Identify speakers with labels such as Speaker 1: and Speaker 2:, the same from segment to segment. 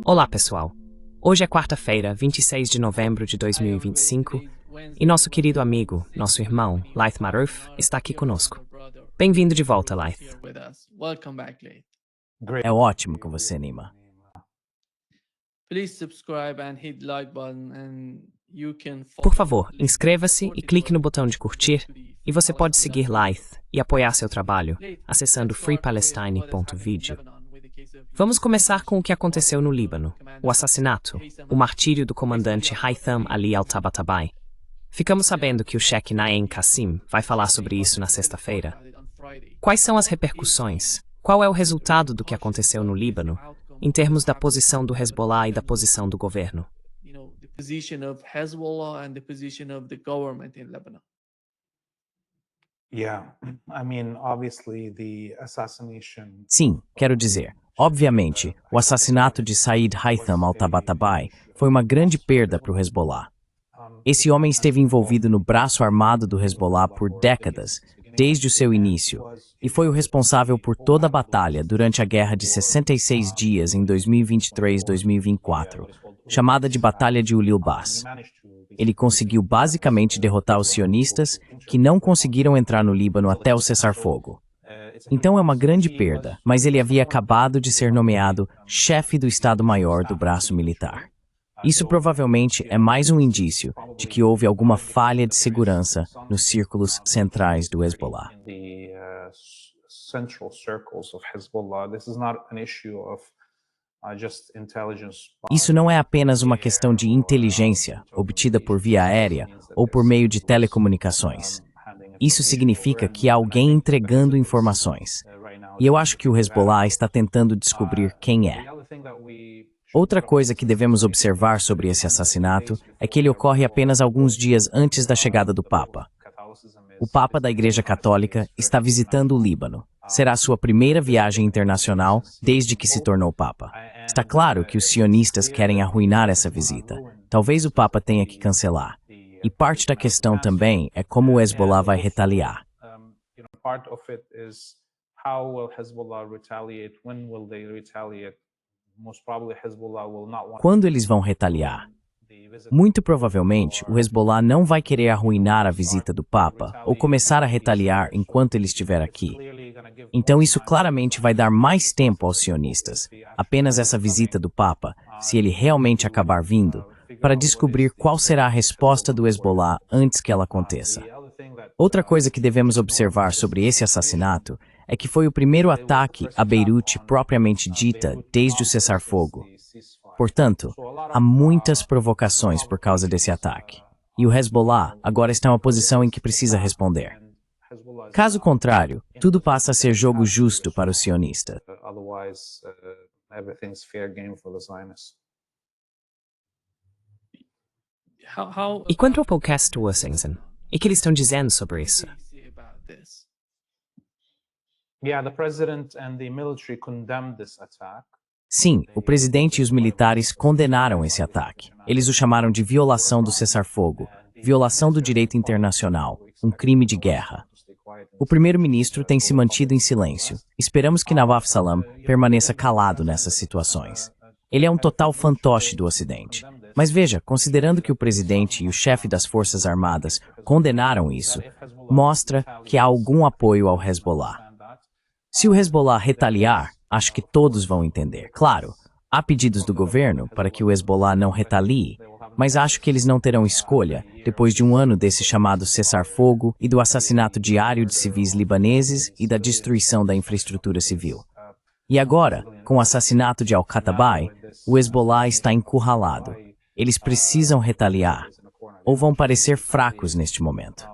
Speaker 1: Olá, pessoal. Hoje é quarta-feira, 26 de novembro de 2025, e nosso querido amigo, nosso irmão, Laith Marouf, está aqui conosco. Bem-vindo de volta, Laith.
Speaker 2: É ótimo com você, Nima.
Speaker 1: Por favor, inscreva-se e clique no botão de curtir, e você pode seguir Laith e apoiar seu trabalho acessando freepalestine.video. Vamos começar com o que aconteceu no Líbano, o assassinato, o martírio do comandante Haitham Ali al-Tabatabai. Ficamos sabendo que o chefe Naem Qassim vai falar sobre isso na sexta-feira. Quais são as repercussões? Qual é o resultado do que aconteceu no Líbano, em termos da posição do Hezbollah e da posição do governo?
Speaker 2: Sim, quero dizer, obviamente, o assassinato de Said Haitham al-Tabatabai foi uma grande perda para o Hezbollah. Esse homem esteve envolvido no braço armado do Hezbollah por décadas, desde o seu início, e foi o responsável por toda a batalha durante a Guerra de 66 Dias em 2023-2024, chamada de Batalha de Ulil Bas. Ele conseguiu basicamente derrotar os sionistas, que não conseguiram entrar no Líbano até o cessar-fogo. Então é uma grande perda, mas ele havia acabado de ser nomeado chefe do Estado-Maior do braço militar. Isso provavelmente é mais um indício de que houve alguma falha de segurança nos círculos centrais do Hezbollah. Isso não é apenas uma questão de inteligência, obtida por via aérea ou por meio de telecomunicações. Isso significa que há alguém entregando informações. E eu acho que o Hezbollah está tentando descobrir quem é. Outra coisa que devemos observar sobre esse assassinato é que ele ocorre apenas alguns dias antes da chegada do Papa. O Papa da Igreja Católica está visitando o Líbano. Será sua primeira viagem internacional desde que se tornou Papa. Está claro que os sionistas querem arruinar essa visita. Talvez o Papa tenha que cancelar. E parte da questão também é como o Hezbollah vai retaliar. Quando eles vão retaliar? Muito provavelmente, o Hezbollah não vai querer arruinar a visita do Papa ou começar a retaliar enquanto ele estiver aqui. Então isso claramente vai dar mais tempo aos sionistas, apenas essa visita do Papa, se ele realmente acabar vindo, para descobrir qual será a resposta do Hezbollah antes que ela aconteça. Outra coisa que devemos observar sobre esse assassinato é que foi o primeiro ataque a Beirute propriamente dita desde o cessar-fogo. Portanto, há muitas provocações por causa desse ataque. E o Hezbollah agora está em uma posição em que precisa responder. Caso contrário, tudo passa a ser jogo justo para o sionista.
Speaker 1: E quanto ao podcast do Washington? E que eles estão dizendo sobre isso?
Speaker 2: Sim, o presidente e os militares condenaram esse ataque. Eles o chamaram de violação do cessar-fogo, violação do direito internacional, um crime de guerra. O primeiro-ministro tem se mantido em silêncio. Esperamos que Nawaf Salam permaneça calado nessas situações. Ele é um total fantoche do Ocidente. Mas veja, considerando que o presidente e o chefe das Forças Armadas condenaram isso, mostra que há algum apoio ao Hezbollah. Se o Hezbollah retaliar, acho que todos vão entender. Claro, há pedidos do governo para que o Hezbollah não retalie, mas acho que eles não terão escolha depois de um ano desse chamado cessar-fogo e do assassinato diário de civis libaneses e da destruição da infraestrutura civil. E agora, com o assassinato de al-Katabai, o Hezbollah está encurralado. Eles precisam retaliar, ou vão parecer fracos neste momento.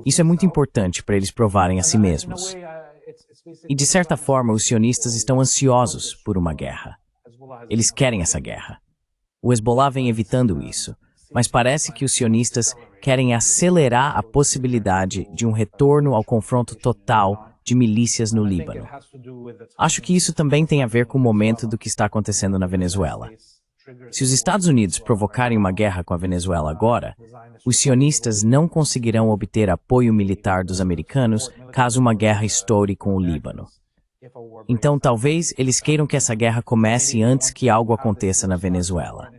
Speaker 2: Isso é muito importante para eles provarem a si mesmos. E de certa forma, os sionistas estão ansiosos por uma guerra. Eles querem essa guerra. O Hezbollah vem evitando isso, mas parece que os sionistas querem acelerar a possibilidade de um retorno ao confronto total de milícias no Líbano. Acho que isso também tem a ver com o momento do que está acontecendo na Venezuela. Se os Estados Unidos provocarem uma guerra com a Venezuela agora, os sionistas não conseguirão obter apoio militar dos americanos caso uma guerra estoure com o Líbano. Então, talvez eles queiram que essa guerra comece antes que algo aconteça na Venezuela.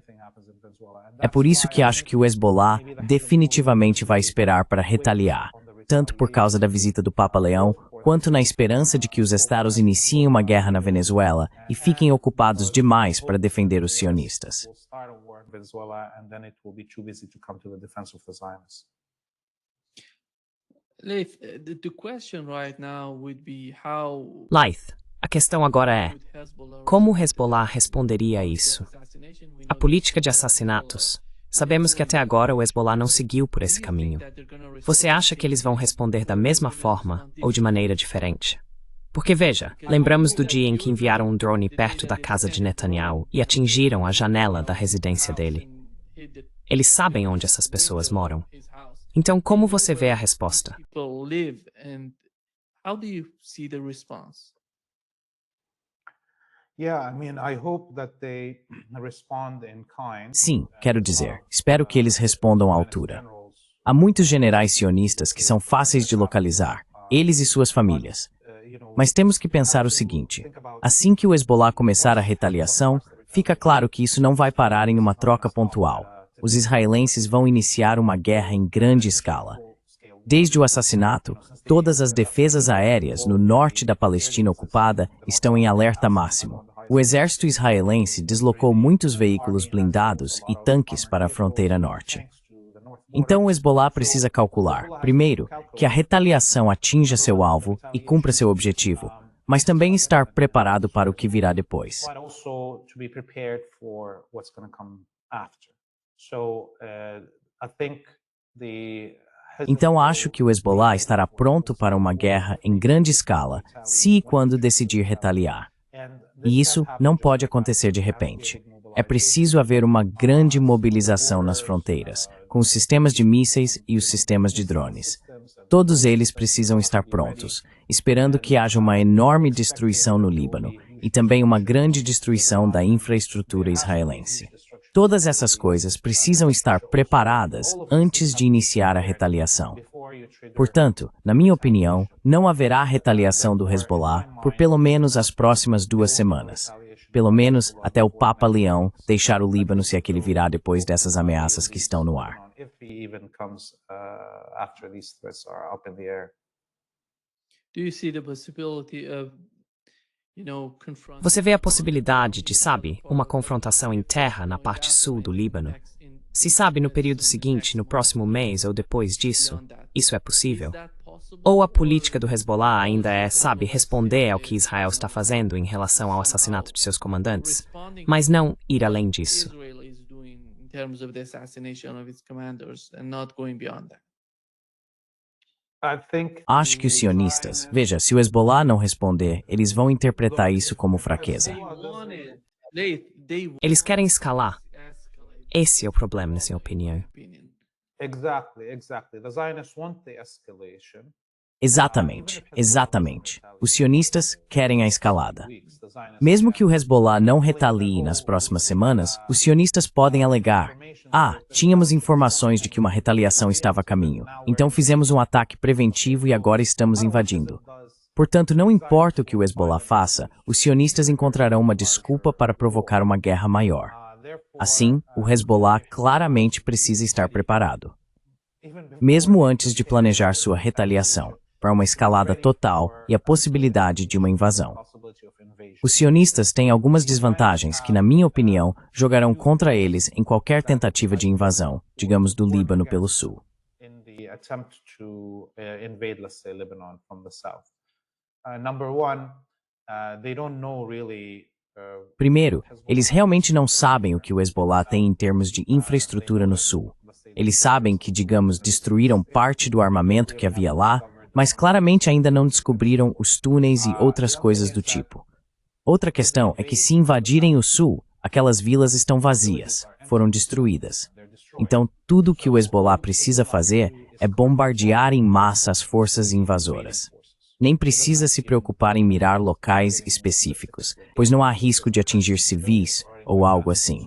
Speaker 2: É por isso que acho que o Hezbollah definitivamente vai esperar para retaliar, tanto por causa da visita do Papa Leão, quanto na esperança de que os Estados iniciem uma guerra na Venezuela e fiquem ocupados demais para defender os sionistas.
Speaker 1: Laith, a questão agora é: como o Hezbollah responderia a isso? A política de assassinatos. Sabemos que até agora o Hezbollah não seguiu por esse caminho. Você acha que eles vão responder da mesma forma ou de maneira diferente? Porque veja, lembramos do dia em que enviaram um drone perto da casa de Netanyahu e atingiram a janela da residência dele. Eles sabem onde essas pessoas moram. Então, como você vê a resposta?
Speaker 2: Sim, quero dizer, espero que eles respondam à altura. Há muitos generais sionistas que são fáceis de localizar, eles e suas famílias. Mas temos que pensar o seguinte: assim que o Hezbollah começar a retaliação, fica claro que isso não vai parar em uma troca pontual. Os israelenses vão iniciar uma guerra em grande escala. Desde o assassinato, todas as defesas aéreas no norte da Palestina ocupada estão em alerta máximo. O exército israelense deslocou muitos veículos blindados e tanques para a fronteira norte. Então o Hezbollah precisa calcular, primeiro, que a retaliação atinja seu alvo e cumpra seu objetivo, mas também estar preparado para o que virá depois. Então acho que o Hezbollah estará pronto para uma guerra em grande escala, se e quando decidir retaliar. E isso não pode acontecer de repente. É preciso haver uma grande mobilização nas fronteiras, com os sistemas de mísseis e os sistemas de drones. Todos eles precisam estar prontos, esperando que haja uma enorme destruição no Líbano e também uma grande destruição da infraestrutura israelense. Todas essas coisas precisam estar preparadas antes de iniciar a retaliação. Portanto, na minha opinião, não haverá retaliação do Hezbollah por pelo menos as próximas 2 semanas. Pelo menos até o Papa Leão deixar o Líbano, se é que ele virá depois dessas ameaças que estão no ar.
Speaker 1: Você vê a possibilidade de, uma confrontação em terra na parte sul do Líbano? Se no período seguinte, no próximo mês ou depois disso, isso é possível? Ou a política do Hezbollah ainda é, responder ao que Israel está fazendo em relação ao assassinato de seus comandantes, mas não ir além disso?
Speaker 2: Acho que os sionistas, veja, se o Hezbollah não responder, eles vão interpretar isso como fraqueza.
Speaker 1: Eles querem escalar. Esse é o problema, na sua opinião.
Speaker 2: Exatamente. Os sionistas querem a escalada. Mesmo que o Hezbollah não retalie nas próximas semanas, os sionistas podem alegar: tínhamos informações de que uma retaliação estava a caminho, então fizemos um ataque preventivo e agora estamos invadindo. Portanto, não importa o que o Hezbollah faça, os sionistas encontrarão uma desculpa para provocar uma guerra maior. Assim, o Hezbollah claramente precisa estar preparado, mesmo antes de planejar sua retaliação, para uma escalada total e a possibilidade de uma invasão. Os sionistas têm algumas desvantagens que, na minha opinião, jogarão contra eles em qualquer tentativa de invasão, digamos, do Líbano pelo sul. Primeiro, eles realmente não sabem o que o Hezbollah tem em termos de infraestrutura no sul. Eles sabem que, digamos, destruíram parte do armamento que havia lá, mas claramente ainda não descobriram os túneis e outras coisas do tipo. Outra questão é que, se invadirem o sul, aquelas vilas estão vazias, foram destruídas. Então, tudo o que o Hezbollah precisa fazer é bombardear em massa as forças invasoras. Nem precisa se preocupar em mirar locais específicos, pois não há risco de atingir civis ou algo assim.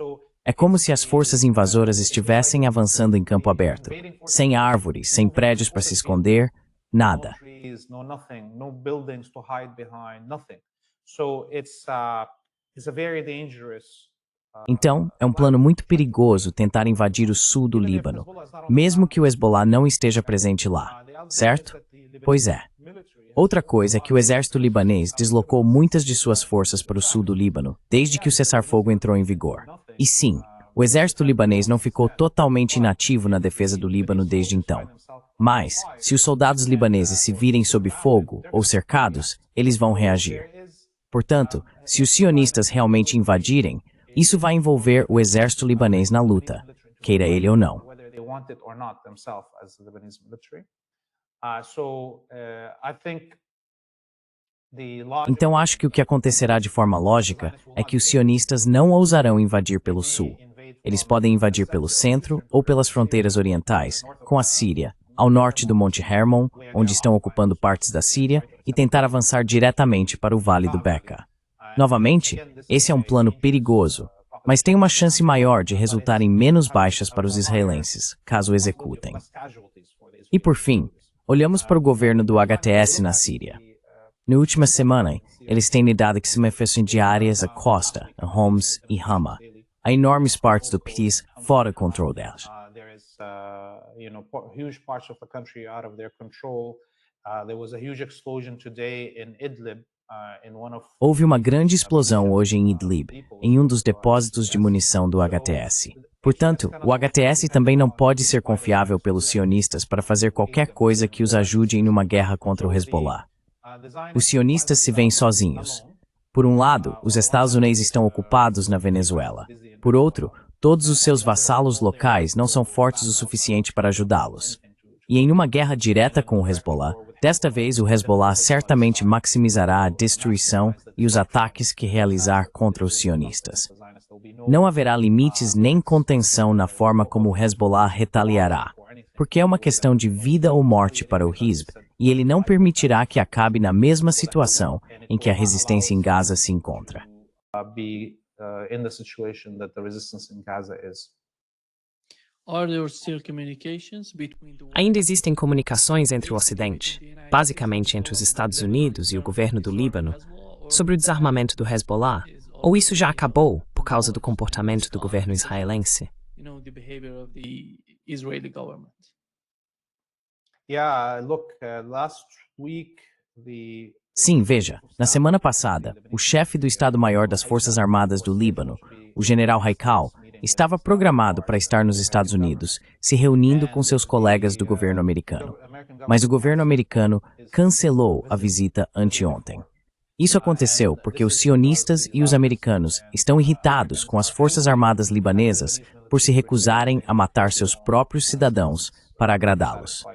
Speaker 2: É como se as forças invasoras estivessem avançando em campo aberto, sem árvores, sem prédios para se esconder, nada. Então, é um plano muito perigoso tentar invadir o sul do Líbano, mesmo que o Hezbollah não esteja presente lá, certo? Pois é. Outra coisa é que o exército libanês deslocou muitas de suas forças para o sul do Líbano desde que o cessar-fogo entrou em vigor. E sim, o exército libanês não ficou totalmente inativo na defesa do Líbano desde então. Mas, se os soldados libaneses se virem sob fogo ou cercados, eles vão reagir. Portanto, se os sionistas realmente invadirem, isso vai envolver o exército libanês na luta, queira ele ou não. Então acho que o que acontecerá de forma lógica é que os sionistas não ousarão invadir pelo sul. Eles podem invadir pelo centro ou pelas fronteiras orientais, com a Síria, ao norte do Monte Hermon, onde estão ocupando partes da Síria, e tentar avançar diretamente para o Vale do Beqa. Novamente, esse é um plano perigoso, mas tem uma chance maior de resultar em menos baixas para os israelenses, caso o executem. E por fim, olhamos para o governo do HTS na Síria. Na última semana, eles têm lidado com manifestações diárias a costa, a Homs e Hama, a enormes partes do país fora do controle deles. Houve uma grande explosão hoje em Idlib, em um dos depósitos de munição do HTS. Portanto, o HTS também não pode ser confiável pelos sionistas para fazer qualquer coisa que os ajude em uma guerra contra o Hezbollah. Os sionistas se veem sozinhos. Por um lado, os Estados Unidos estão ocupados na Venezuela. Por outro, todos os seus vassalos locais não são fortes o suficiente para ajudá-los. E em uma guerra direta com o Hezbollah, desta vez o Hezbollah certamente maximizará a destruição e os ataques que realizar contra os sionistas. Não haverá limites nem contenção na forma como o Hezbollah retaliará, porque é uma questão de vida ou morte para o Hizb, e ele não permitirá que acabe na mesma situação em que a resistência em Gaza se encontra.
Speaker 1: Ainda existem comunicações entre o Ocidente, basicamente entre os Estados Unidos e o governo do Líbano, sobre o desarmamento do Hezbollah, ou isso já acabou por causa do comportamento do governo israelense?
Speaker 2: Sim, veja, na semana passada, o chefe do Estado-Maior das Forças Armadas do Líbano, o general Haikal, estava programado para estar nos Estados Unidos, se reunindo com seus colegas do governo americano. Mas o governo americano cancelou a visita anteontem. Isso aconteceu porque os sionistas e os americanos estão irritados com as Forças Armadas libanesas por se recusarem a matar seus próprios cidadãos para agradá-los.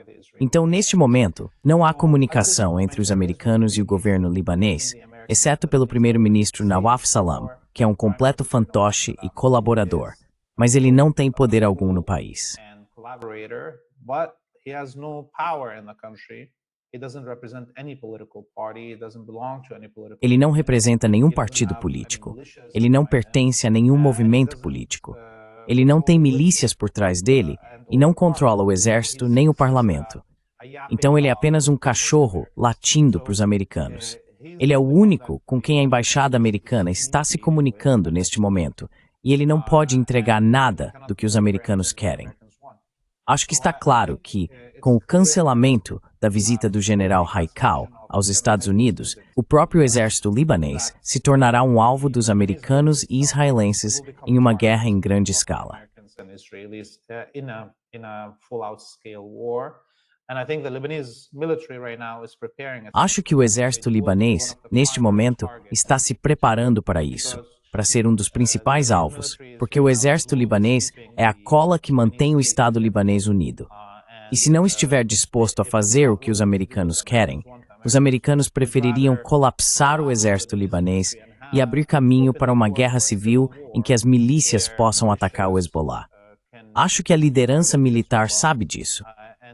Speaker 2: Então, neste momento, não há comunicação entre os americanos e o governo libanês, exceto pelo primeiro-ministro Nawaf Salam, que é um completo fantoche e colaborador, mas ele não tem poder algum no país. Ele não representa nenhum partido político. Ele não pertence a nenhum movimento político. Ele não tem milícias por trás dele e não controla o exército nem o parlamento. Então ele é apenas um cachorro latindo para os americanos. Ele é o único com quem a embaixada americana está se comunicando neste momento, e ele não pode entregar nada do que os americanos querem. Acho que está claro que, com o cancelamento da visita do general Haikal aos Estados Unidos, o próprio exército libanês se tornará um alvo dos americanos e israelenses em uma guerra em grande escala. Acho que o exército libanês, neste momento, está se preparando para isso, para ser um dos principais alvos, porque o exército libanês é a cola que mantém o Estado libanês unido. E se não estiver disposto a fazer o que os americanos querem, os americanos prefeririam colapsar o exército libanês e abrir caminho para uma guerra civil em que as milícias possam atacar o Hezbollah. Acho que a liderança militar sabe disso.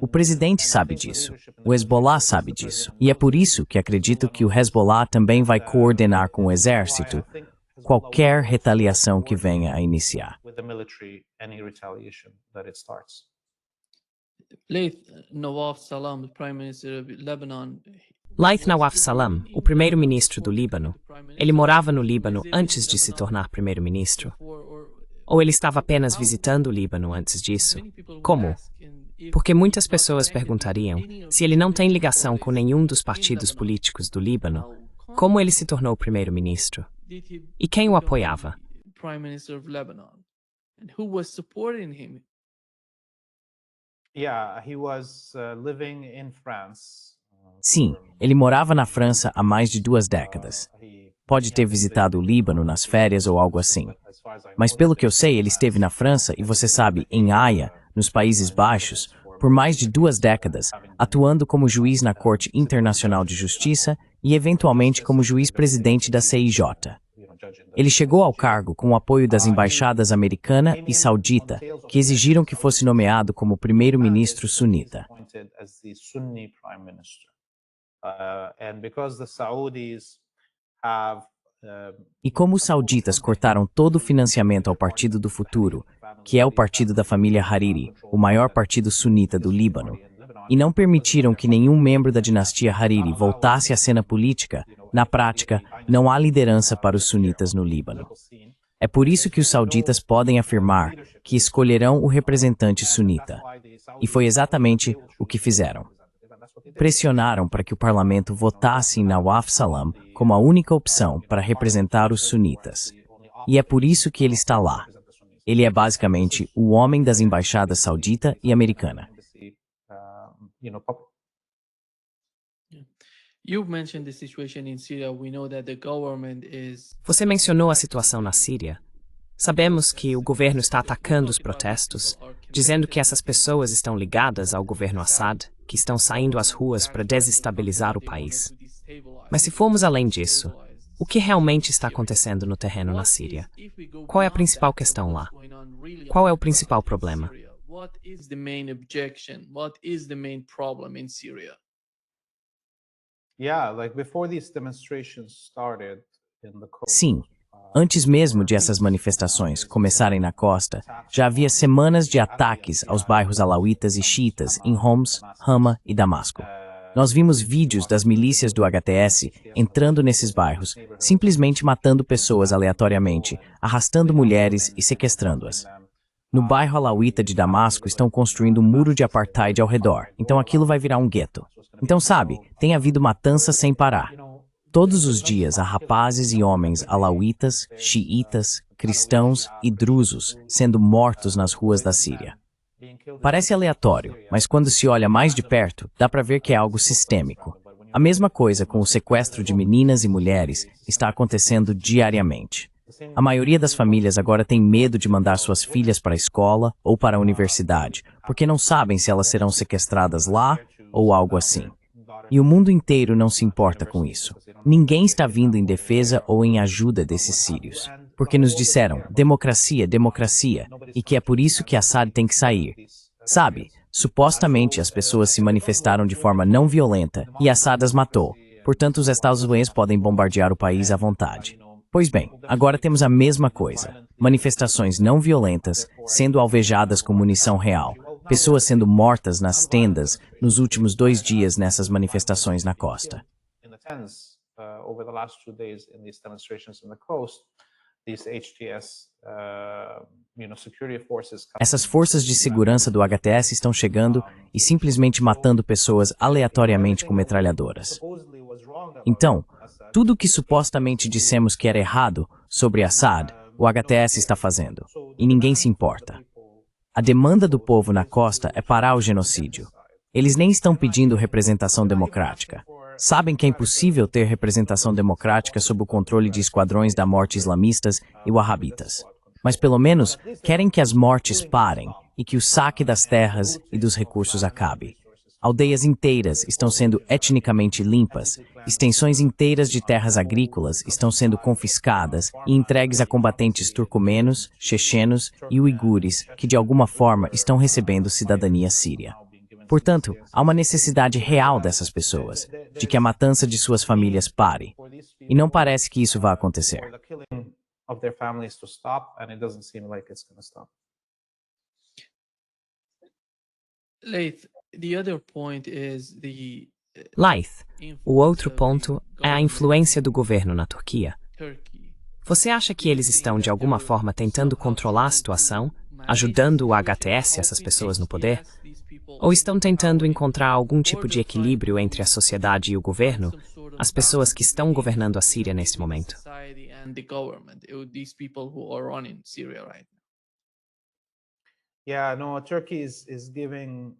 Speaker 2: O presidente sabe disso. O Hezbollah sabe disso. E é por isso que acredito que o Hezbollah também vai coordenar com o exército qualquer retaliação que venha a iniciar.
Speaker 1: Laith Nawaf Salam, o primeiro-ministro do Líbano, ele morava no Líbano antes de se tornar primeiro-ministro? Ou ele estava apenas visitando o Líbano antes disso? Como? Porque muitas pessoas perguntariam, se ele não tem ligação com nenhum dos partidos políticos do Líbano, como ele se tornou primeiro-ministro? E quem o apoiava?
Speaker 2: Sim, ele morava na França há mais de 2 décadas. Pode ter visitado o Líbano nas férias ou algo assim. Mas pelo que eu sei, ele esteve na França e, você sabe, em Haia, nos Países Baixos, por mais de 2 décadas, atuando como juiz na Corte Internacional de Justiça e, eventualmente, como juiz-presidente da CIJ. Ele chegou ao cargo com o apoio das embaixadas americana e saudita, que exigiram que fosse nomeado como primeiro-ministro sunita. E como os sauditas cortaram todo o financiamento ao Partido do Futuro, que é o partido da família Hariri, o maior partido sunita do Líbano, e não permitiram que nenhum membro da dinastia Hariri voltasse à cena política, na prática, não há liderança para os sunitas no Líbano. É por isso que os sauditas podem afirmar que escolherão o representante sunita. E foi exatamente o que fizeram. Pressionaram para que o parlamento votasse em Nawaf Salam como a única opção para representar os sunitas. E é por isso que ele está lá. Ele é basicamente o homem das embaixadas saudita e americana.
Speaker 1: Você mencionou a situação na Síria. Sabemos que o governo está atacando os protestos, dizendo que essas pessoas estão ligadas ao governo Assad, que estão saindo às ruas para desestabilizar o país. Mas se formos além disso, o que realmente está acontecendo no terreno na Síria? Qual é a principal questão lá? Qual é o principal problema?
Speaker 2: Sim, antes mesmo de essas manifestações começarem na costa, já havia semanas de ataques aos bairros alauítas e xiitas em Homs, Hama e Damasco. Nós vimos vídeos das milícias do HTS entrando nesses bairros, simplesmente matando pessoas aleatoriamente, arrastando mulheres e sequestrando-as. No bairro alauíta de Damasco estão construindo um muro de apartheid ao redor, então aquilo vai virar um gueto. Então, sabe, tem havido matança sem parar. Todos os dias há rapazes e homens alauítas, xiitas, cristãos e drusos sendo mortos nas ruas da Síria. Parece aleatório, mas quando se olha mais de perto, dá para ver que é algo sistêmico. A mesma coisa com o sequestro de meninas e mulheres está acontecendo diariamente. A maioria das famílias agora tem medo de mandar suas filhas para a escola ou para a universidade, porque não sabem se elas serão sequestradas lá ou algo assim. E o mundo inteiro não se importa com isso. Ninguém está vindo em defesa ou em ajuda desses sírios, porque nos disseram democracia, democracia, e que é por isso que Assad tem que sair. Sabe, supostamente as pessoas se manifestaram de forma não violenta e Assad as matou, portanto os Estados Unidos podem bombardear o país à vontade. Pois bem, agora temos a mesma coisa. Manifestações não violentas sendo alvejadas com munição real. Pessoas sendo mortas nas tendas nos últimos 2 dias nessas manifestações na costa. Essas forças de segurança do HTS estão chegando e simplesmente matando pessoas aleatoriamente com metralhadoras. Então, tudo o que supostamente dissemos que era errado sobre Assad, o HTS está fazendo, e ninguém se importa. A demanda do povo na costa é parar o genocídio. Eles nem estão pedindo representação democrática. Sabem que é impossível ter representação democrática sob o controle de esquadrões da morte islamistas e wahhabitas. Mas pelo menos querem que as mortes parem e que o saque das terras e dos recursos acabe. Aldeias inteiras estão sendo etnicamente limpas, extensões inteiras de terras agrícolas estão sendo confiscadas e entregues a combatentes turcomenos, chechenos e uigures que de alguma forma estão recebendo cidadania síria. Portanto, há uma necessidade real dessas pessoas, de que a matança de suas famílias pare. E não parece que isso vá acontecer.
Speaker 3: their families to stop, and it doesn't seem like it's going to stop.
Speaker 4: Laith, the other point is the
Speaker 1: Laith, o outro ponto é a influência do governo na Turquia.
Speaker 4: Turkey.
Speaker 1: Você acha que eles estão, de alguma forma, tentando controlar a situação, ajudando o HTS, essas pessoas no poder? Ou estão tentando encontrar algum tipo de equilíbrio entre a sociedade e o governo, as pessoas que estão governando a Síria nesse momento?
Speaker 3: Yeah, no, Turkey is giving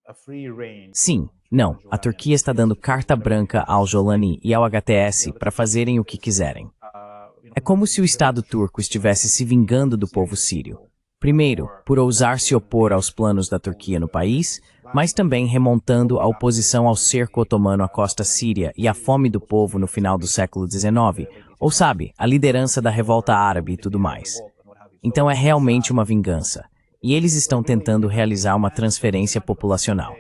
Speaker 3: a free rein.
Speaker 2: Sim, não, a Turquia está dando carta branca ao Jolani e ao HTS para fazerem o que quiserem. É como se o Estado turco estivesse se vingando do povo sírio. Primeiro, por ousar se opor aos planos da Turquia no país, mas também remontando a oposição ao cerco otomano à costa síria e à fome do povo no final do século XIX, ou sabe, a liderança da revolta árabe e tudo mais. Então é realmente uma vingança. E eles estão tentando realizar uma transferência populacional.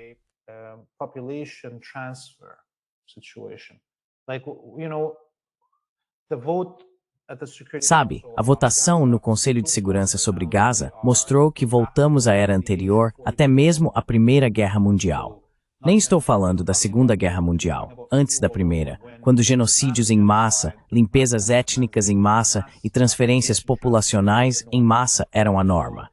Speaker 3: Population transfer situation. Like, you know, the vote at the Security
Speaker 2: Sabe, a votação no Conselho de Segurança sobre Gaza mostrou que voltamos à era anterior, até mesmo à Primeira Guerra Mundial. Nem estou falando da Segunda Guerra Mundial, antes da Primeira, quando genocídios em massa, limpezas étnicas em massa e transferências populacionais em massa eram a norma.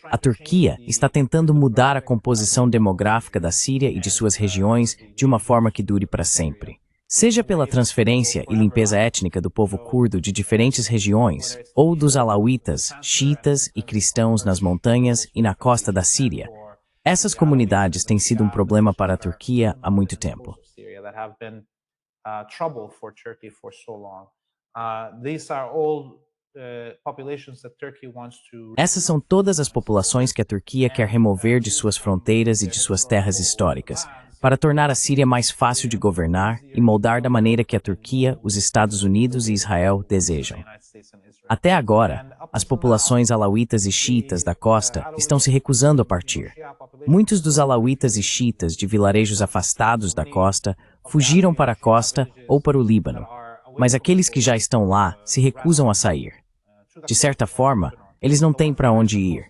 Speaker 2: A Turquia está tentando mudar a composição demográfica da Síria e de suas regiões de uma forma que dure para sempre. Seja pela transferência e limpeza étnica do povo curdo de diferentes regiões, ou dos alauítas, xiitas e cristãos nas montanhas e na costa da Síria. Essas comunidades têm sido um problema para a Turquia há muito tempo. Essas são todas as populações que a Turquia quer remover de suas fronteiras e de suas terras históricas, para tornar a Síria mais fácil de governar e moldar da maneira que a Turquia, os Estados Unidos e Israel desejam. Até agora, as populações alauítas e xiitas da costa estão se recusando a partir. Muitos dos alauítas e xiitas de vilarejos afastados da costa fugiram para a costa ou para o Líbano, mas aqueles que já estão lá se recusam a sair. De certa forma, eles não têm para onde ir,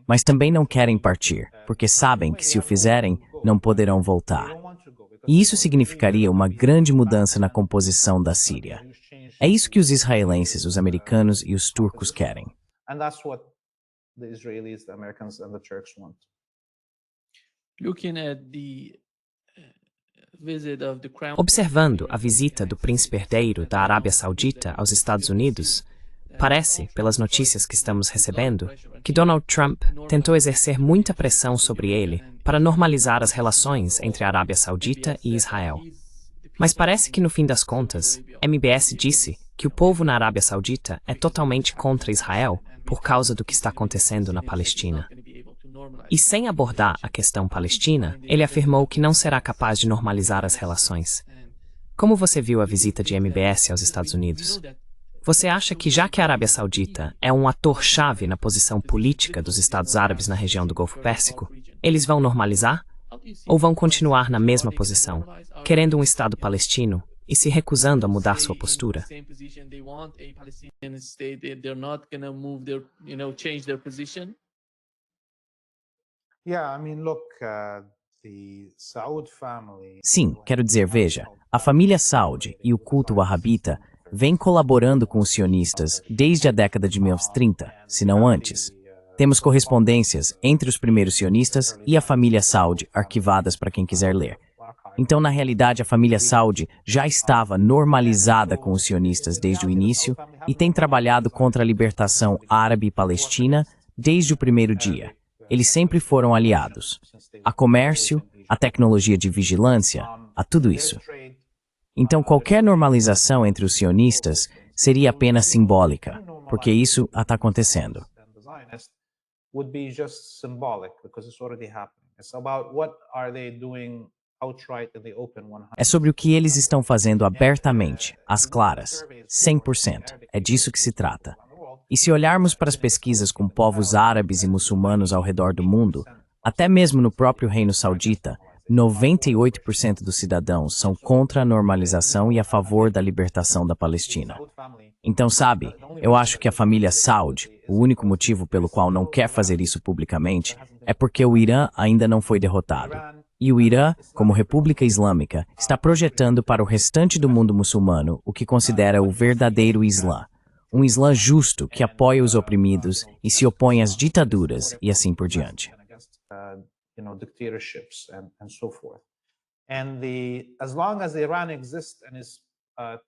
Speaker 2: mas também não querem partir, porque sabem que se o fizerem, não poderão voltar. E isso significaria uma grande mudança na composição da Síria. É isso que os israelenses, os americanos e os turcos querem.
Speaker 1: Observando a visita do príncipe herdeiro da Arábia Saudita aos Estados Unidos, parece, pelas notícias que estamos recebendo, que Donald Trump tentou exercer muita pressão sobre ele para normalizar as relações entre a Arábia Saudita e Israel. Mas parece que, no fim das contas, MBS disse que o povo na Arábia Saudita é totalmente contra Israel por causa do que está acontecendo na Palestina. E sem abordar a questão palestina, ele afirmou que não será capaz de normalizar as relações. Como você viu a visita de MBS aos Estados Unidos? Você acha que, já que a Arábia Saudita é um ator-chave na posição política dos Estados Árabes na região do Golfo Pérsico, eles vão normalizar? Ou vão continuar na mesma posição, querendo um Estado palestino e se recusando a mudar sua postura?
Speaker 2: Sim, quero dizer, veja, a família Saud e o culto wahhabita vêm colaborando com os sionistas desde a década de 1930, se não antes. Temos correspondências entre os primeiros sionistas e a família Saud arquivadas para quem quiser ler. Então, na realidade, a família Saud já estava normalizada com os sionistas desde o início e tem trabalhado contra a libertação árabe e palestina desde o primeiro dia. Eles sempre foram aliados. A comércio, a tecnologia de vigilância, a tudo isso. Então, qualquer normalização entre os sionistas seria apenas simbólica, porque isso está acontecendo. É sobre o que eles estão fazendo abertamente, às claras, 100%. É disso que se trata. E se olharmos para as pesquisas com povos árabes e muçulmanos ao redor do mundo, até mesmo no próprio Reino Saudita, 98% dos cidadãos são contra a normalização e a favor da libertação da Palestina. Então, sabe, Eu acho que a família Saud, o único motivo pelo qual não quer fazer isso publicamente, é porque o Irã ainda não foi derrotado. E o Irã, como República Islâmica, está projetando para o restante do mundo muçulmano o que considera o verdadeiro Islã. Um Islã justo que apoia os oprimidos e se opõe às ditaduras e assim por diante.
Speaker 3: Dictatorships and so forth. And as long as Iran exists and is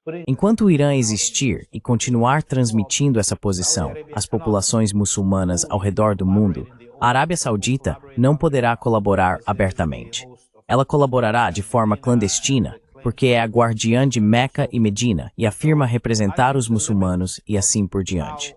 Speaker 3: putting
Speaker 2: Enquanto o Irã existir e continuar transmitindo essa posição às populações muçulmanas ao redor do mundo, a Arábia Saudita não poderá colaborar abertamente. Ela colaborará de forma clandestina, porque é a guardiã de Meca e Medina e afirma representar os muçulmanos e assim por diante.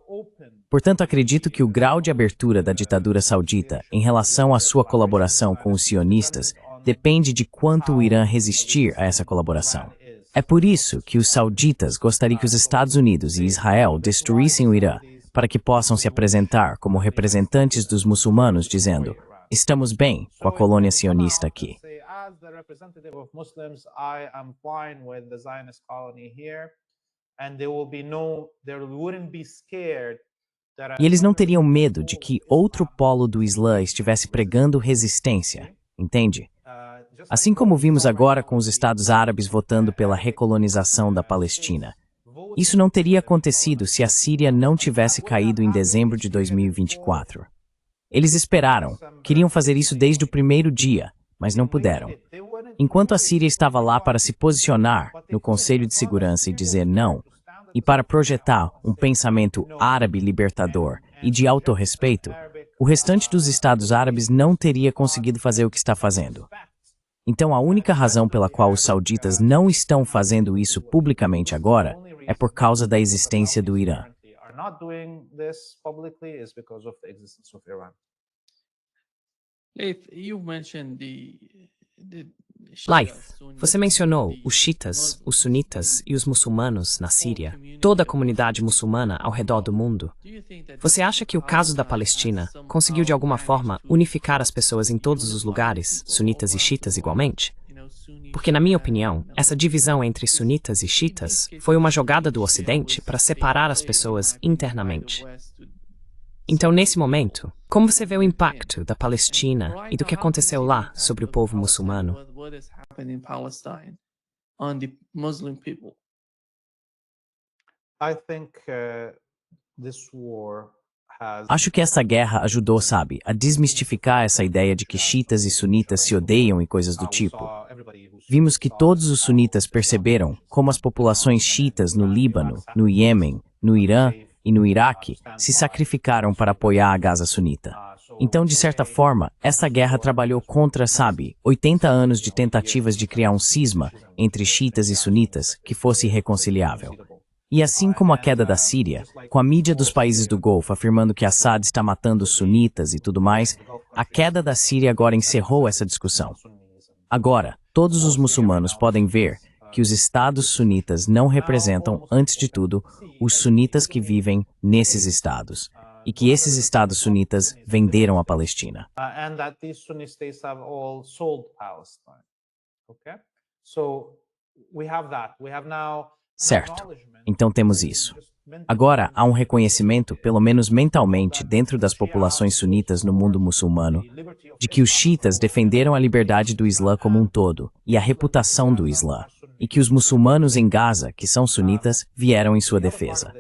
Speaker 2: Portanto, acredito que o grau de abertura da ditadura saudita em relação à sua colaboração com os sionistas depende de quanto o Irã resistir a essa colaboração. É por isso que os sauditas gostariam que os Estados Unidos e Israel destruíssem o Irã, para que possam se apresentar como representantes dos muçulmanos, dizendo: estamos bem com a colônia sionista aqui. E eles não teriam medo de que outro polo do Islã estivesse pregando resistência, entende? Assim como vimos agora com os Estados Árabes votando pela recolonização da Palestina. Isso não teria acontecido se a Síria não tivesse caído em dezembro de 2024. Eles esperaram, queriam fazer isso desde o primeiro dia, mas não puderam. Enquanto a Síria estava lá para se posicionar no Conselho de Segurança e dizer não, e para projetar um pensamento árabe libertador e de autorrespeito, o restante dos Estados Árabes não teria conseguido fazer o que está fazendo. Então, a única razão pela qual os sauditas não estão fazendo isso publicamente agora é por causa da existência do Irã.
Speaker 1: Laith, você mencionou os xiitas, os sunitas e os muçulmanos na Síria, toda a comunidade muçulmana ao redor do mundo. Você acha que o caso da Palestina conseguiu de alguma forma unificar as pessoas em todos os lugares, sunitas e xiitas igualmente? Porque, na minha opinião, essa divisão entre sunitas e xiitas foi uma jogada do Ocidente para separar as pessoas internamente. Então, nesse momento, como você vê o impacto da Palestina e do que aconteceu lá sobre o povo muçulmano?
Speaker 2: Acho que essa guerra ajudou, sabe, a desmistificar essa ideia de que xiitas e sunitas se odeiam e coisas do tipo. Vimos que todos os sunitas perceberam como as populações xiitas no Líbano, no Iêmen, no Irã e no Iraque se sacrificaram para apoiar a Gaza sunita. Então, de certa forma, essa guerra trabalhou contra, sabe, 80 anos de tentativas de criar um cisma entre xiitas e sunitas que fosse irreconciliável. E assim como a queda da Síria, com a mídia dos países do Golfo afirmando que Assad está matando os sunitas e tudo mais, a queda da Síria agora encerrou essa discussão. Agora, todos os muçulmanos podem ver que os estados sunitas não representam, antes de tudo, os sunitas que vivem nesses estados, e que esses estados sunitas venderam a Palestina. Certo, então temos isso. Agora, há um reconhecimento, pelo menos mentalmente, dentro das populações sunitas no mundo muçulmano, de que os xiitas defenderam a liberdade do Islã como um todo e a reputação do Islã, e que os muçulmanos em Gaza, que são sunitas, vieram em sua defesa.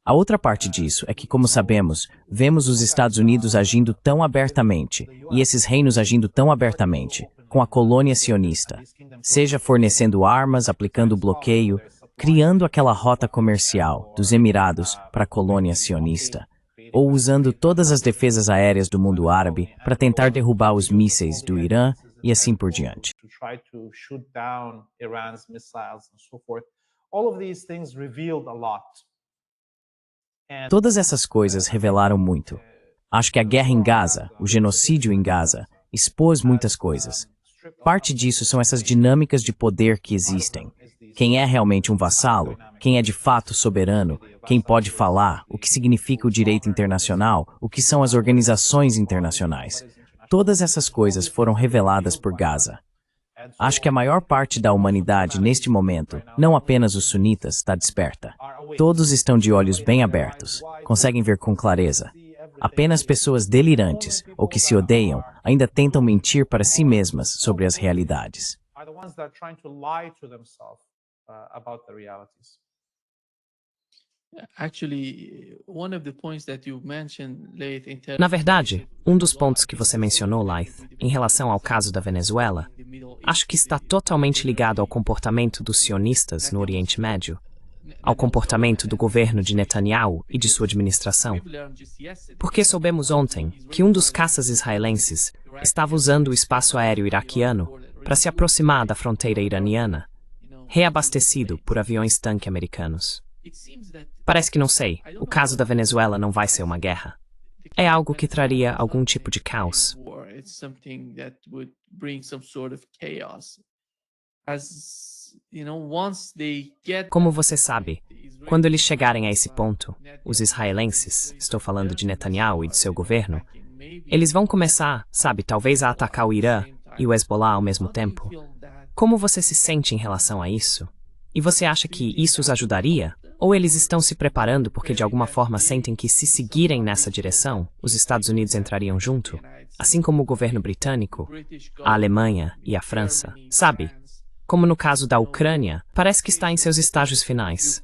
Speaker 2: A outra parte disso é que, como sabemos, vemos os Estados Unidos agindo tão abertamente, e esses reinos agindo tão abertamente, com a colônia sionista, seja fornecendo armas, aplicando bloqueio, criando aquela rota comercial dos Emirados para a colônia sionista, ou usando todas as defesas aéreas do mundo árabe para tentar derrubar os mísseis do Irã e assim por diante. Todas essas coisas revelaram muito. Acho que a guerra em Gaza, o genocídio em Gaza, expôs muitas coisas. Parte disso são essas dinâmicas de poder que existem. Quem é realmente um vassalo, quem é de fato soberano, quem pode falar, o que significa o direito internacional, o que são as organizações internacionais. Todas essas coisas foram reveladas por Gaza. Acho que a maior parte da humanidade, neste momento, não apenas os sunitas, está desperta. Todos estão de olhos bem abertos, conseguem ver com clareza. Apenas pessoas delirantes ou que se odeiam ainda tentam mentir para si mesmas sobre as realidades.
Speaker 3: are the ones that are trying to lie to themselves about the realities.
Speaker 4: Actually, one of the points that you mentioned, Laith, in terms
Speaker 1: Na verdade, um dos pontos que você mencionou, Laith, em relação ao caso da Venezuela, acho que está totalmente ligado ao comportamento dos sionistas no Oriente Médio, ao comportamento do governo de Netanyahu e de sua administração. Porque soubemos ontem que um dos caças israelenses estava usando o espaço aéreo iraquiano para se aproximar da fronteira iraniana, reabastecido por aviões-tanque americanos. Parece que não sei, o caso da Venezuela não vai ser uma guerra. É algo que traria algum tipo de caos. Como você sabe, quando eles chegarem a esse ponto, os israelenses, estou falando de Netanyahu e de seu governo, eles vão começar, sabe, talvez a atacar o Irã e o Hezbollah ao mesmo tempo. Como você se sente em relação a isso? E você acha que isso os ajudaria? Ou eles estão se preparando porque de alguma forma sentem que se seguirem nessa direção, os Estados Unidos entrariam junto? Assim como o governo britânico, a Alemanha e a França. Sabe? Como no caso da Ucrânia, parece que está em seus estágios finais.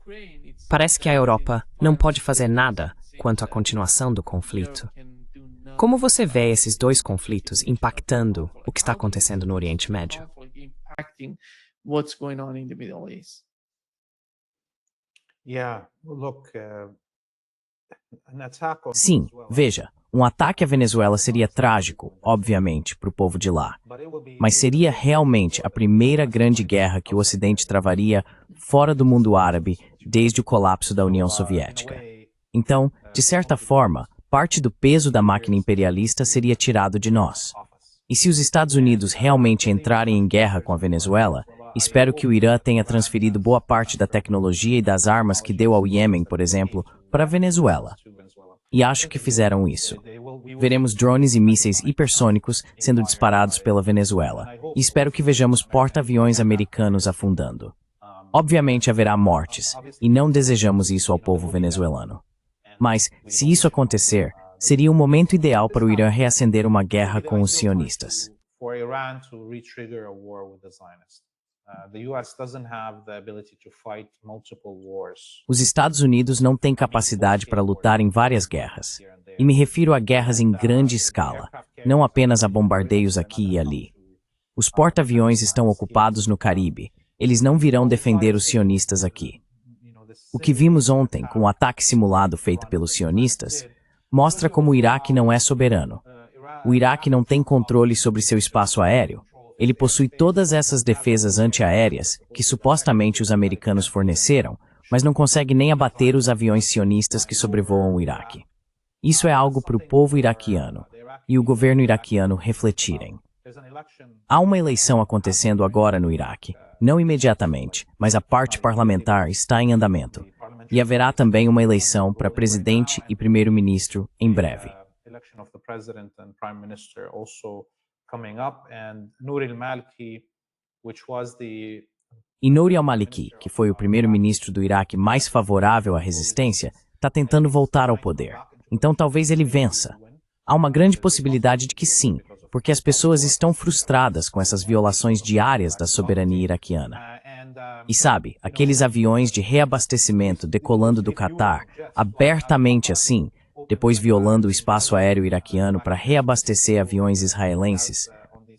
Speaker 1: Parece que a Europa não pode fazer nada quanto à continuação do conflito. Como você vê esses dois conflitos impactando o que está acontecendo no Oriente Médio?
Speaker 4: What's going on in the Middle East?
Speaker 3: Yeah, look, an attack on
Speaker 2: Sim,
Speaker 3: Venezuela,
Speaker 2: veja, um ataque à Venezuela seria trágico, obviamente, para o povo de lá.
Speaker 3: but it will be
Speaker 2: Mas seria realmente a primeira grande guerra que o Ocidente travaria fora do mundo árabe desde o colapso da União Soviética. Então, de certa forma, parte do peso da máquina imperialista seria tirado de nós. E se os Estados Unidos realmente entrarem em guerra com a Venezuela, espero que o Irã tenha transferido boa parte da tecnologia e das armas que deu ao Iêmen, por exemplo, para a Venezuela. E acho que fizeram isso. Veremos drones e mísseis hipersônicos sendo disparados pela Venezuela. E espero que vejamos porta-aviões americanos afundando. Obviamente haverá mortes, e não desejamos isso ao povo venezuelano. Mas, se isso acontecer, seria o momento ideal para o Irã reacender uma guerra com os sionistas.
Speaker 3: for Iran to retrigger a war with the Zionists. The US doesn't have the ability to fight multiple wars.
Speaker 2: Os Estados Unidos não têm capacidade para lutar em várias guerras. E me refiro a guerras em grande escala, não apenas a bombardeios aqui e ali. Os porta-aviões estão ocupados no Caribe. Eles não virão defender os sionistas aqui. O que vimos ontem com o ataque simulado feito pelos sionistas mostra como o Iraque não é soberano. O Iraque não tem controle sobre seu espaço aéreo. Ele possui todas essas defesas antiaéreas que supostamente os americanos forneceram, mas não consegue nem abater os aviões sionistas que sobrevoam o Iraque. Isso é algo para o povo iraquiano e o governo iraquiano refletirem. Há uma eleição acontecendo agora no Iraque, não imediatamente, mas a parte parlamentar está em andamento. E haverá também uma eleição para presidente e primeiro-ministro em breve.
Speaker 3: Election of the president and prime minister also coming up, and Nouri al-Maliki, which was the
Speaker 2: E Nouri al-Maliki, que foi o primeiro-ministro do Iraque mais favorável à resistência, está tentando voltar ao poder. Então talvez ele vença. Há uma grande possibilidade de que sim, porque as pessoas estão frustradas com essas violações diárias da soberania iraquiana. E sabe, aqueles aviões de reabastecimento decolando do Catar, abertamente assim, depois violando o espaço aéreo iraquiano para reabastecer aviões israelenses.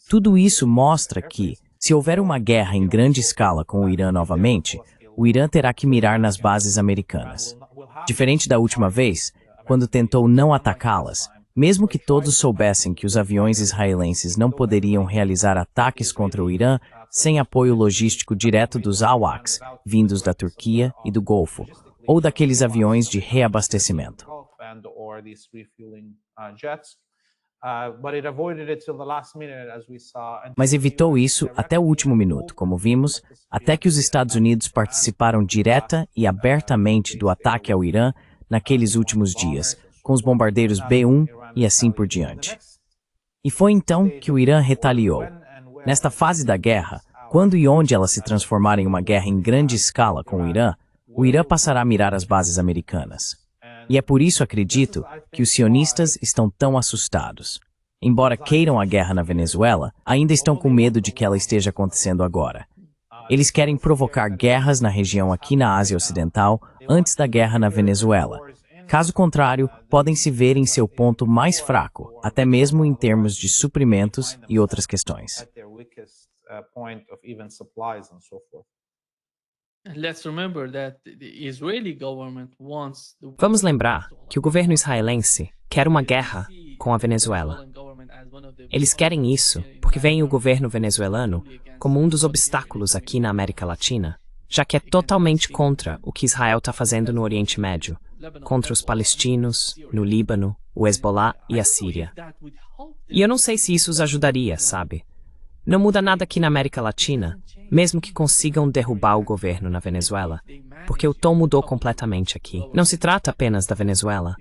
Speaker 2: Tudo isso mostra que, se houver uma guerra em grande escala com o Irã novamente, o Irã terá que mirar nas bases americanas. Diferente da última vez, quando tentou não atacá-las, mesmo que todos soubessem que os aviões israelenses não poderiam realizar ataques contra o Irã sem apoio logístico direto dos AWACS, vindos da Turquia e do Golfo, ou daqueles aviões de reabastecimento. Mas evitou isso até o último minuto, como vimos, até que os Estados Unidos participaram direta e abertamente do ataque ao Irã naqueles últimos dias, com os bombardeiros B-1 e assim por diante. E foi então que o Irã retaliou. Nesta fase da guerra, quando e onde ela se transformar em uma guerra em grande escala com o Irã, o Irã passará a mirar as bases americanas. E é por isso, acredito, que os sionistas estão tão assustados. Embora queiram a guerra na Venezuela, ainda estão com medo de que ela esteja acontecendo agora. Eles querem provocar guerras na região aqui na Ásia Ocidental antes da guerra na Venezuela. Caso contrário, podem se ver em seu ponto mais fraco, até mesmo em termos de suprimentos e outras questões.
Speaker 1: Vamos lembrar que o governo israelense quer uma guerra com a Venezuela. Eles querem isso porque veem o governo venezuelano como um dos obstáculos aqui na América Latina, já que é totalmente contra o que Israel está fazendo no Oriente Médio, contra os palestinos, no Líbano, o Hezbollah e a Síria. E eu não sei se isso os ajudaria, sabe? Não muda nada aqui na América Latina, mesmo que consigam derrubar o governo na Venezuela, porque o tom mudou completamente aqui. Não se trata apenas da Venezuela.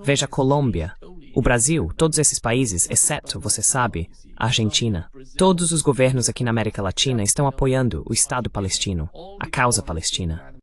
Speaker 1: Veja a Colômbia, o Brasil, todos esses países, exceto, você sabe, a Argentina. Todos os governos aqui na América Latina estão apoiando o Estado palestino, a causa palestina.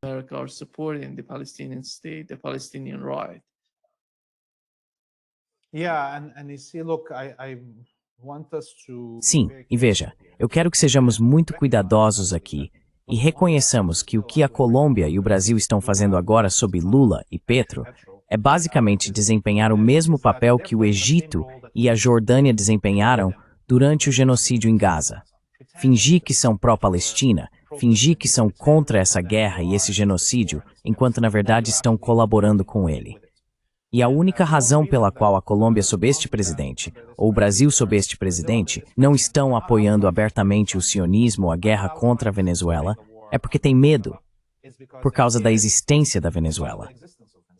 Speaker 2: Sim, e veja, eu quero que sejamos muito cuidadosos aqui e reconheçamos que o que a Colômbia e o Brasil estão fazendo agora sob Lula e Petro é basicamente desempenhar o mesmo papel que o Egito e a Jordânia desempenharam durante o genocídio em Gaza. Fingir que são pró-Palestina, fingir que são contra essa guerra e esse genocídio, enquanto na verdade estão colaborando com ele. E a única razão pela qual a Colômbia sob este presidente, ou o Brasil sob este presidente, não estão apoiando abertamente o sionismo ou a guerra contra a Venezuela, é porque tem medo, por causa da existência da Venezuela.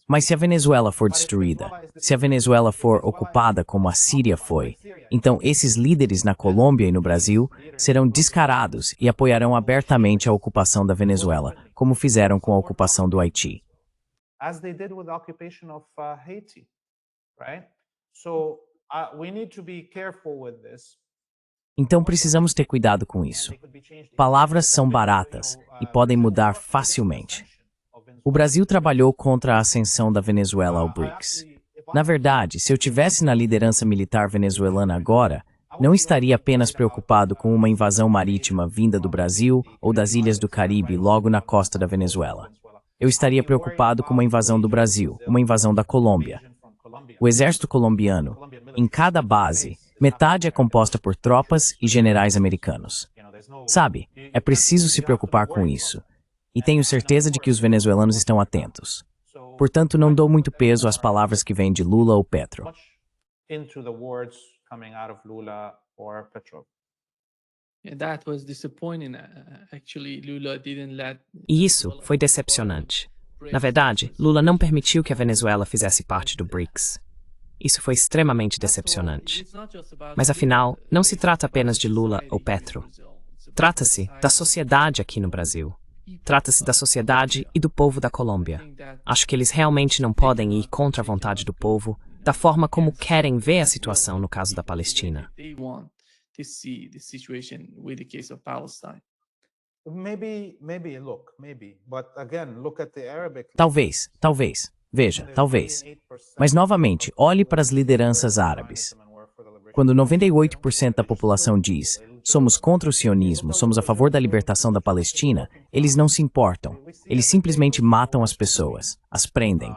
Speaker 2: Mas se a Venezuela for destruída, se a Venezuela for ocupada como a Síria foi, então esses líderes na Colômbia e no Brasil serão descarados e apoiarão abertamente a ocupação da Venezuela, como fizeram com a ocupação do Haiti.
Speaker 3: As they did with the occupation of Haiti, right? So we need to be careful with this.
Speaker 2: Então precisamos ter cuidado com isso. Palavras são baratas e podem mudar facilmente. O Brasil trabalhou contra a ascensão da Venezuela ao BRICS. Na verdade, se eu tivesse na liderança militar venezuelana agora, não estaria apenas preocupado com uma invasão marítima vinda do Brasil ou das ilhas do Caribe logo na costa da Venezuela. Eu estaria preocupado com uma invasão do Brasil, uma invasão da Colômbia. O exército colombiano, em cada base, metade é composta por tropas e generais americanos. Sabe, é preciso se preocupar com isso. E tenho certeza de que os venezuelanos estão atentos. Portanto, não dou muito peso às palavras que vêm de Lula ou Petro.
Speaker 1: E isso foi decepcionante. Na verdade, Lula não permitiu que a Venezuela fizesse parte do BRICS. Isso foi extremamente decepcionante. Mas afinal, não se trata apenas de Lula ou Petro. Trata-se da sociedade aqui no Brasil. Trata-se da sociedade e do povo da Colômbia. Acho que eles realmente não podem ir contra a vontade do povo, da forma como querem ver a situação no caso da Palestina.
Speaker 2: Talvez. Veja, talvez. Mas novamente, olhe para as lideranças árabes. Quando 98% da população diz somos contra o sionismo, somos a favor da libertação da Palestina, eles não se importam. Eles simplesmente matam as pessoas, as prendem.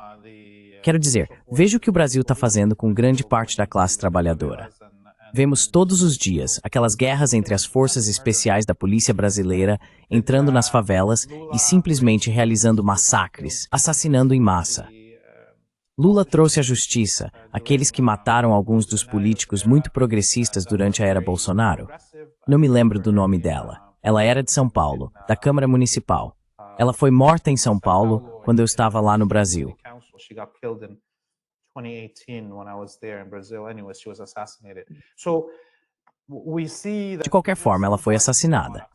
Speaker 2: Quero dizer, veja o que o Brasil está fazendo com grande parte da classe trabalhadora. Vemos todos os dias aquelas guerras entre as forças especiais da polícia brasileira entrando nas favelas e simplesmente realizando massacres, assassinando em massa. Lula trouxe à justiça aqueles que mataram alguns dos políticos muito progressistas durante a era Bolsonaro. Não me lembro do nome dela. Ela era de São Paulo, da Câmara Municipal. Ela foi morta em São Paulo quando eu estava lá no Brasil. De qualquer forma, ela foi assassinada.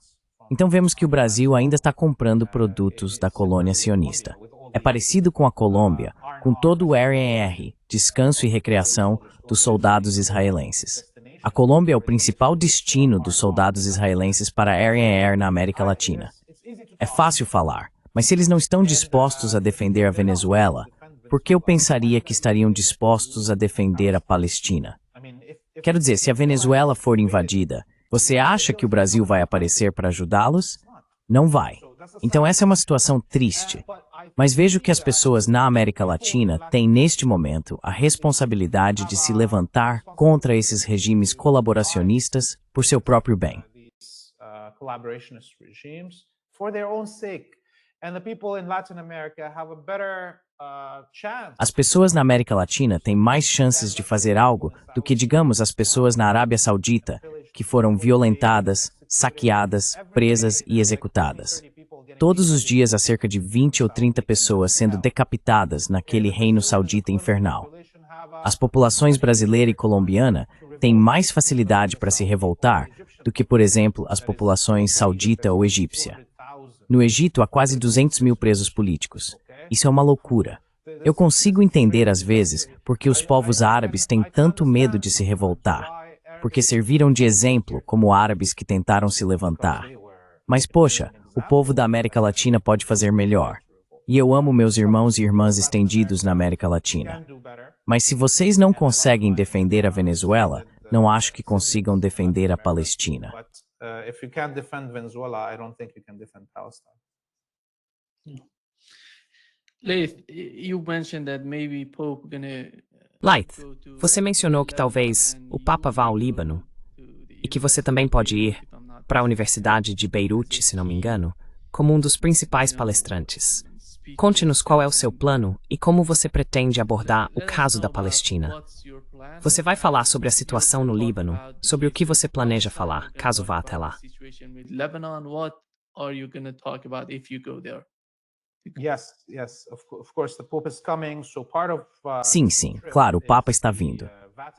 Speaker 2: Então vemos que o Brasil ainda está comprando produtos da colônia sionista. É parecido com a Colômbia, com todo o RER, descanso e recreação dos soldados israelenses. A Colômbia é o principal destino dos soldados israelenses para a RER na América Latina. É fácil falar, Mas se eles não estão dispostos a defender a Venezuela, por que eu pensaria que estariam dispostos a defender a Palestina? Quero dizer, se a Venezuela for invadida, você acha que o Brasil vai aparecer para ajudá-los? Não vai. Então essa é uma situação triste. Mas vejo que as pessoas na América Latina têm, neste momento, a responsabilidade de se levantar contra esses regimes colaboracionistas por seu próprio bem. As pessoas na América Latina têm mais chances de fazer algo do que, digamos, as pessoas na Arábia Saudita, que foram violentadas, saqueadas, presas e executadas. Todos os dias há cerca de 20 ou 30 pessoas sendo decapitadas naquele reino saudita infernal. As populações brasileira e colombiana têm mais facilidade para se revoltar do que, por exemplo, as populações saudita ou egípcia. No Egito há quase 200 mil presos políticos. Isso é uma loucura. Eu consigo entender às vezes porque os povos árabes têm tanto medo de se revoltar, porque serviram de exemplo como árabes que tentaram se levantar. Mas poxa, o povo da América Latina pode fazer melhor. E eu amo meus irmãos e irmãs estendidos na América Latina. Mas se vocês não conseguem defender a Venezuela, não acho que consigam defender a Palestina.
Speaker 4: Leith, you mentioned that maybe Pope gonna
Speaker 1: Laith, você mencionou que talvez o Papa vá ao Líbano e que você também pode ir para a Universidade de Beirute, se não me engano, como um dos principais palestrantes. Conte-nos qual é o seu plano e como você pretende abordar o caso da Palestina. Você vai falar sobre a situação no Líbano, sobre o que você planeja falar, caso vá até lá.
Speaker 2: Sim, claro, o Papa está vindo.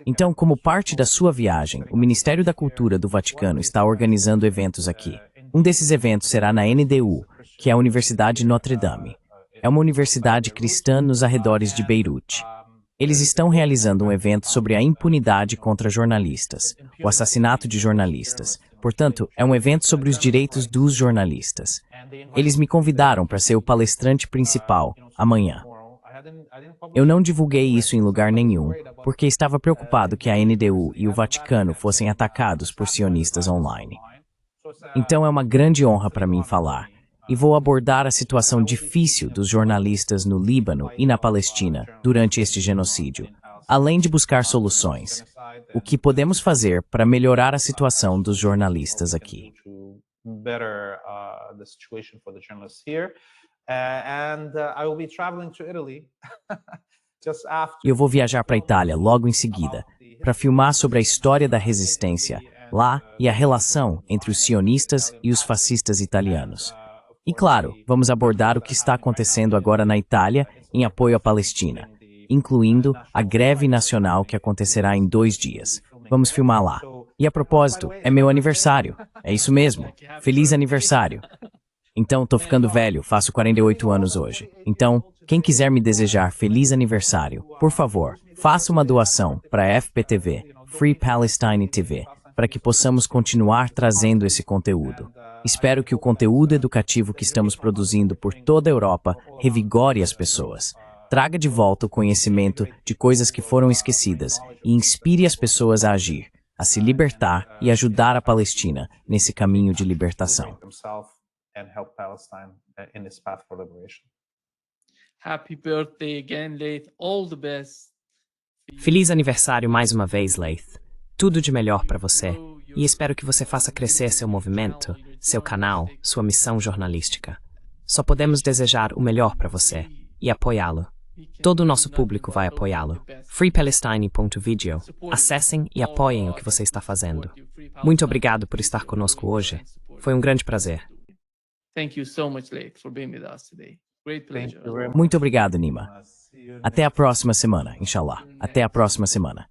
Speaker 2: Então, como parte da sua viagem, o Ministério da Cultura do Vaticano está organizando eventos aqui. Um desses eventos será na NDU, que é a Universidade Notre Dame. É uma universidade cristã nos arredores de Beirute. Eles estão realizando um evento sobre a impunidade contra jornalistas, o assassinato de jornalistas. Portanto, é um evento sobre os direitos dos jornalistas. Eles me convidaram para ser o palestrante principal amanhã. Eu não divulguei isso em lugar nenhum, porque estava preocupado que a NDU e o Vaticano fossem atacados por sionistas online. Então é uma grande honra para mim falar, e vou abordar a situação difícil dos jornalistas no Líbano e na Palestina durante este genocídio, além de buscar soluções. O que podemos fazer para melhorar a situação dos jornalistas aqui? Eu vou viajar para a Itália logo em seguida, para filmar sobre a história da resistência lá e a relação entre os sionistas e os fascistas italianos. E claro, vamos abordar o que está acontecendo agora na Itália em apoio à Palestina, incluindo a greve nacional que acontecerá em 2 dias. Vamos filmar lá. E a propósito, é meu aniversário. É isso mesmo. Feliz aniversário. Então, tô ficando velho, faço 48 anos hoje. Então, quem quiser me desejar feliz aniversário, por favor, faça uma doação para a FPTV, Free Palestine TV, para que possamos continuar trazendo esse conteúdo. Espero que o conteúdo educativo que estamos produzindo por toda a Europa revigore as pessoas. Traga de volta o conhecimento de coisas que foram esquecidas e inspire as pessoas a agir, a se libertar e ajudar a Palestina nesse caminho de libertação.
Speaker 4: Happy birthday again, Leith. All the best.
Speaker 1: Feliz aniversário mais uma vez, Leith. Tudo de melhor para você. E espero que você faça crescer seu movimento, seu canal, sua missão jornalística. Só podemos desejar o melhor para você e apoiá-lo. Todo o nosso público vai apoiá-lo. freepalestine.video. Acessem e apoiem o que você está fazendo. Muito obrigado por estar conosco hoje. Foi um grande prazer.
Speaker 4: Thank you so much, Leith, for being with us today. Great pleasure.
Speaker 2: Muito obrigado, Nima. Até a próxima semana, inshallah. Até a próxima semana.